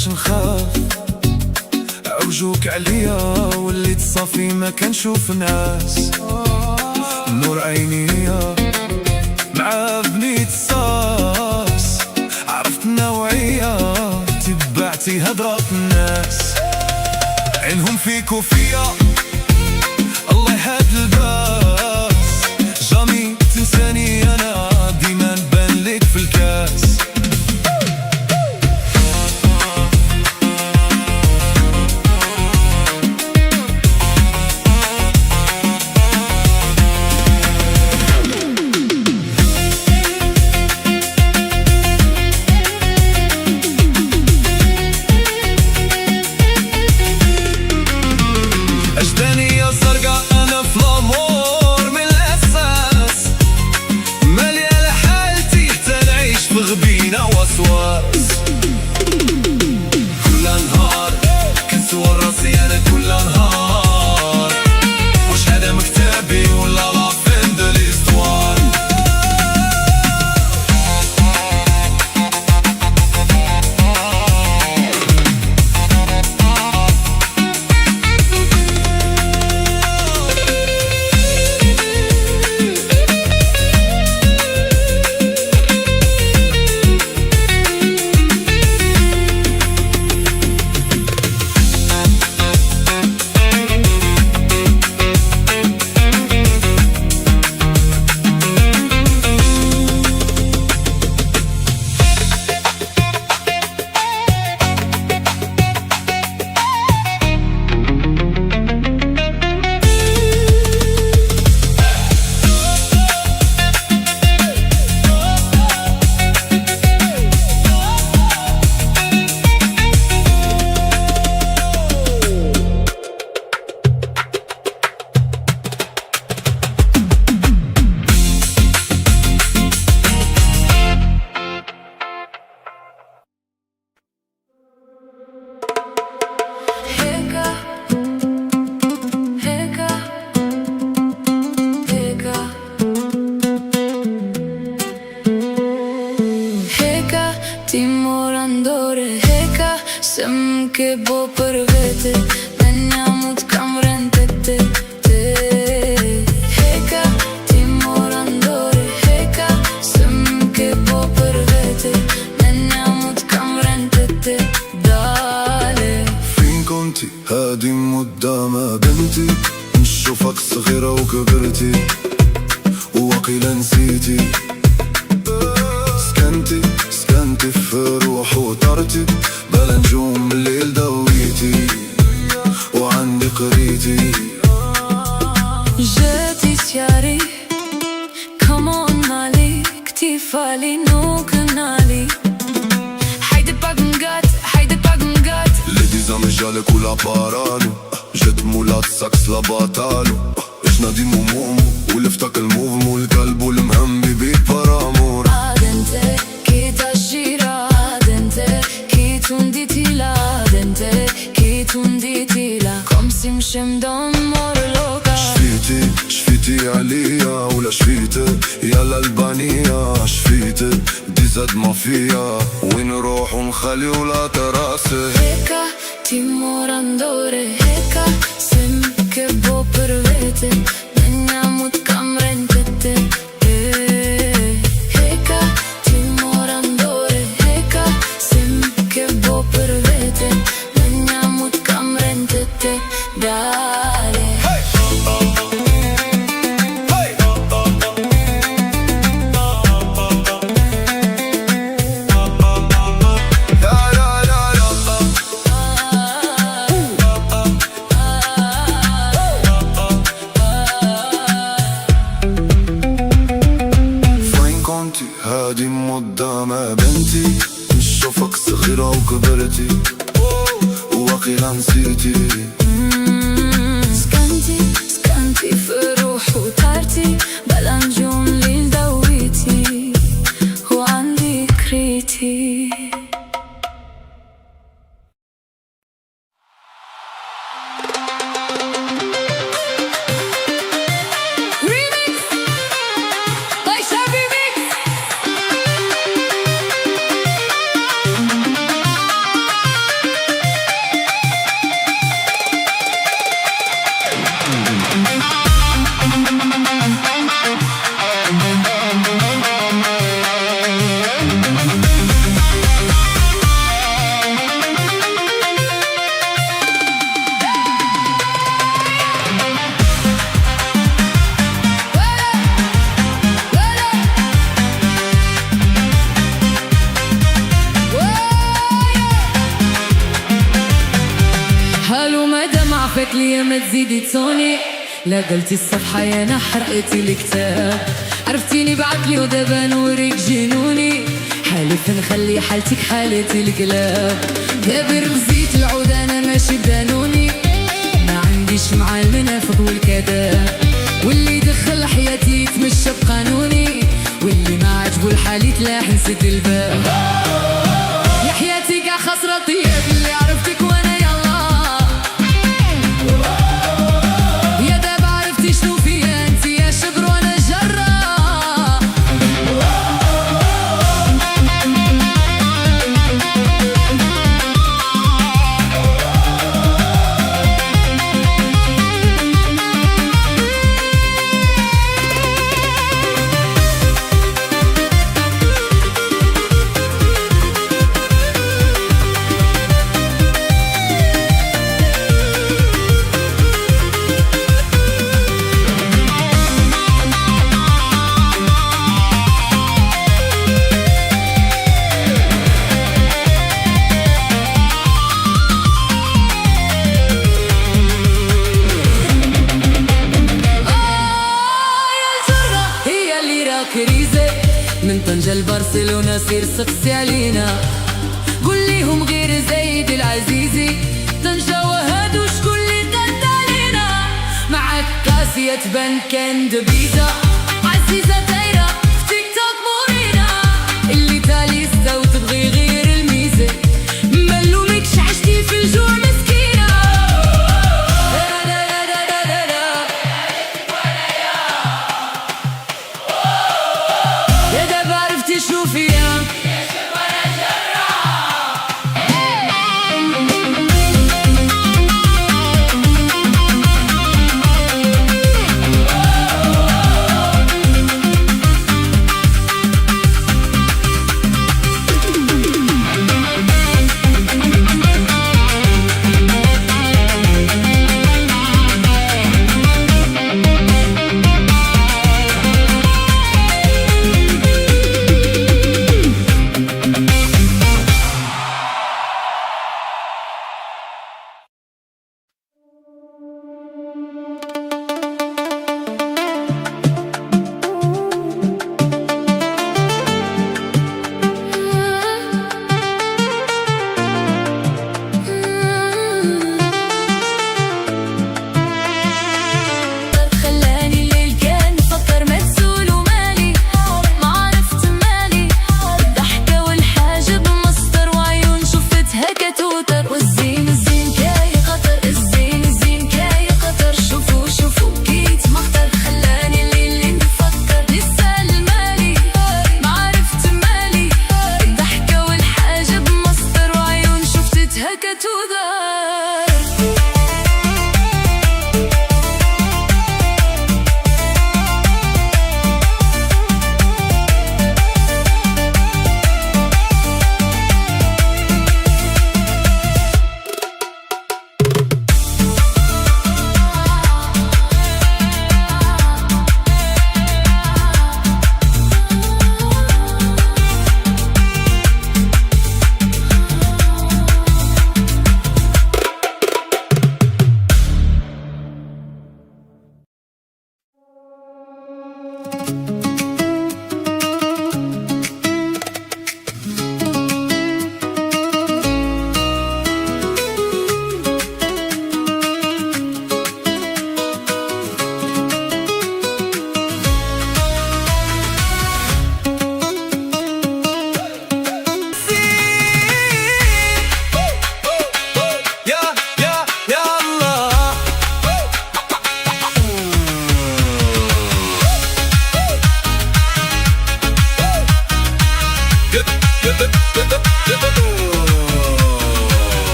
بلاش نخاف، عوجوك عليا وليت صافي ما كنشوف ناس. نور عينيا مع بنيت الصاص، عرفت النوعية تبعتي هضرات الناس. عينهم فيك وفيا الله يهد الباس، جامي تنساني انا ديما نبان ليك في الكاس. أجدانية زرقا أنا في الأمور من الأساس، مالية لحالتي حتى نعيش في غبينة وسواس. كل نهار كنسول راسي أنا كل نهار، واش هذا مكتبي ولا لا فين دو ليستوار. Timur andore heka, sem ke bo për vete, me njamut kam rente te. Heka, timur andore heka, sem ke bo për vete, me njamut kam rente te. Dale فين كنتي هادي مدة ما بنتي، نشوفك صغيرة وكبرتي وواقيلا نسيتي. سكنتي في روح وطرتي، بلا نجوم من الليل دويتي وعندي قريتي. Gjeti s'jari, come on nali, këti fali nuk nali. Hajde pak m'gat, hajde pak m'gat. Ledi zamejale kula paranu, جت مولات ساكس لبطالو. ايش نادي مومو ولفتك الموف مو القلب والمهم بيبيت برامور. Adente, ki ta shira, adente, ki t'undi tila, adente, ki t'undi tila. Kom si m'shem don morë loka. شفيتي عليا ولا شفيتي يا الألبانية، شفيتي دي زاد ما فيا وين نروح ونخلي ولا تراسي. Heka, timur andore heka, sem ke bo për vete, me njamut kam rente te. Heka, timur andore heka, sem ke bo për vete, me njamut kam rente te. Dale هادي مدة ما بنتي، نشوفك صغيرة وكبرتي وواقيلا نسيتي. ما تزيدي توني، لا قلتي الصفحة يا انا حرقتي الكتاب، عرفتيني بعقلي ودابا نوريك جنوني، حالف نخلي حالتك حالتي القلاب، دابر بزيت العود انا ماشي بدانوني، ما عنديش مع المنافق والكذاب، واللي يدخل حياتي يتمشى بقانوني، واللي ما عجبو الحال يتلاح نسد الباب، يا حياتي كاع خسرة طياب اللي عرفتك وانا يلا، يا دابا عرفتي شنو فيا انتي يا شبر وانا جرة، كريزة من طنجة لبرشلونة سير سقسي علينا، قول ليهم غير زايد العزيزي طنجة وهادو شكون اللي طد علينا، معاك قاسية تبان كان دبيزة عزيزة دايرة في تيك توك مورينا، اللي تاليستا وتبغي غير الميزة ملومكش عشتي في الجوع مسكينة، يا دابا عرفتي شنو فيا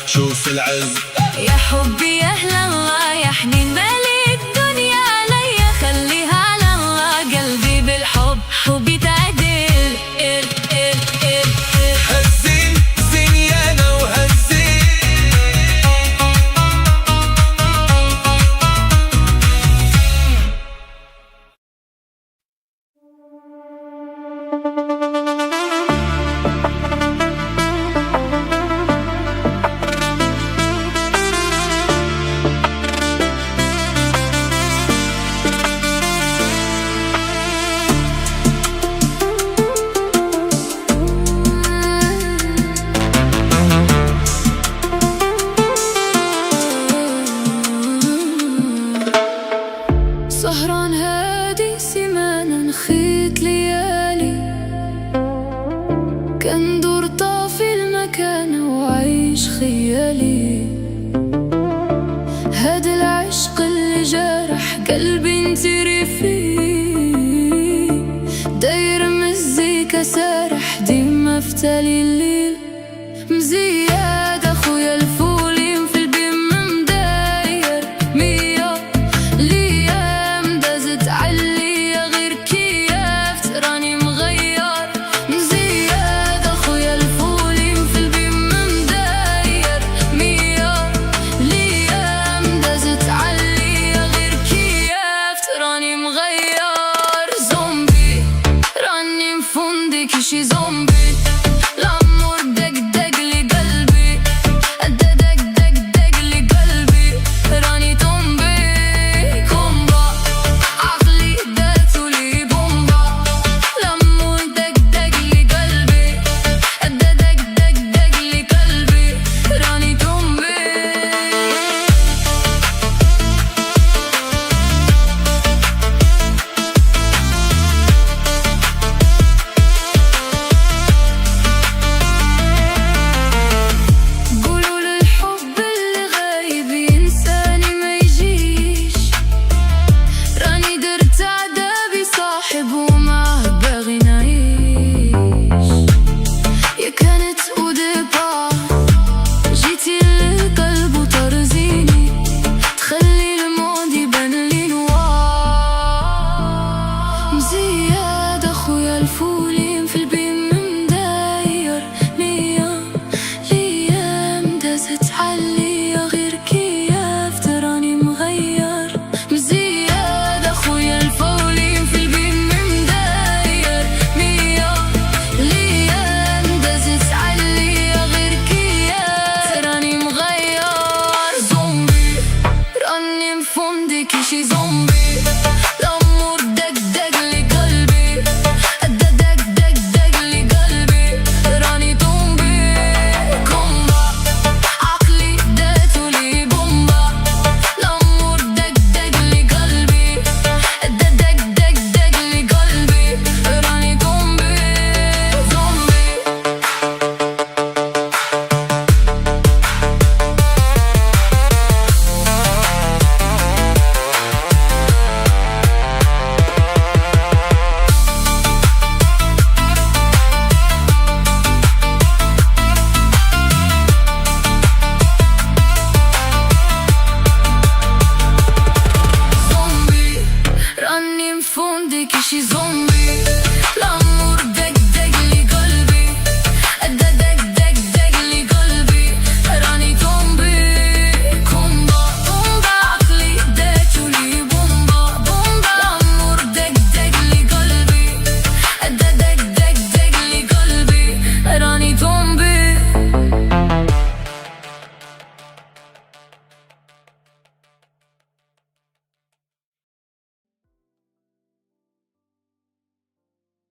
شوف العز يا حبي يا أهل الله يا حنين مالي الدنيا عليا خليها على الله قلبي بالحب حبي سهران هادي سيمانة نخيت ليالي، كندور طافي المكان وعيش خيالي. هاد العشق اللي جرح قلبي انتري فيه، داير مزيكا سارح ديما في تالي الليل. مزياد اخويا الفولين في البيم مداير مية ليام دازت عليا غير كياف تراني مغير. مزياد اخويا الفولين في البيم مداير مية ليام دازت عليا غير كياف تراني مغير. زومبي راني مفندك شي زومبي، الأمور دق دق لي قلبي، دق دق دق لي قلبي، راني تومبي كومبا عقلي داتو لي بومبا. الأمور دق دق لي قلبي، دق دق دق لي قلبي، راني تومبي. قولوا للحب اللي غايب ينساني ما يجيش، راني درت عدابي صاحب ومعه باغي نعيش. يا كانت وديبار جيتي للقلب وطرزيني، تخلي الموند يبان لي نوار. مزياد اخويا الفولين في البيم مداير مية ليام دازت عليا غير كياف تراني مغير. مزياد اخويا الفولين في البيم مداير مية ليام دازت عليا غير كياف تراني مغير. زومبي راني مفندك شي زومبي، الأمور دق دق لي قلبي، دق دق دق لي قلبي، راني تومبي كومبا عقلي داتو لي بومبا. الأمور دق دق لي قلبي، دق دق دق لي قلبي، راني تومبي زومبي. زومبي راني مفندك شي زومبي.